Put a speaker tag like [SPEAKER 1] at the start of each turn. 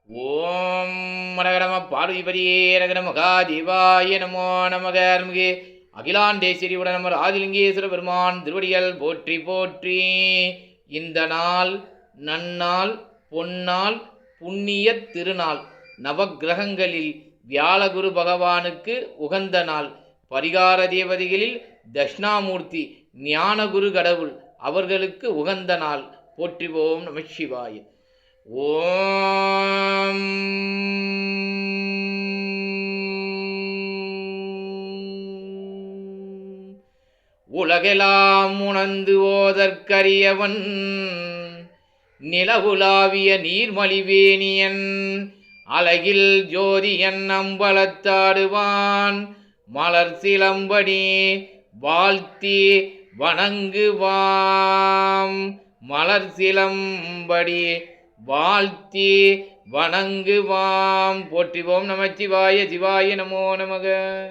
[SPEAKER 1] ஓம் மரகரம பார்வதிபதியே ரகர மகாதேவாய நமோ நமகே அகிலாண்டேஸ்வரி உடனமர் ஆதிலிங்கேஸ்வர பெருமான் திருவடிகள் போற்றி போற்றி. இந்த நாள் நன்னாள், பொன்னாள், புண்ணிய திருநாள். நவக்கிரகங்களில் வியாழகுரு பகவானுக்கு உகந்த நாள். பரிகார தேவதைகளில் தட்சிணாமூர்த்தி ஞானகுரு கடவுள் அவர்களுக்கு உகந்த நாள். போற்றிவோம் நமசிவாய. ஓம் உலகெல்லாம் உணர்ந்து ஓதற்கரியவன் நிலவுலாவிய நீர்மலிவேணியன் அழகில் ஜோதியன் அம்பலத்தாடுவான் மலர் சிலம்படி வாழ்த்தி வணங்குவாம். மலர் சிலம்படி வாழ்த்தி வணங்குவாம். போற்றிவோம் நமச்சிவாய. சிவாய நமோ நமக.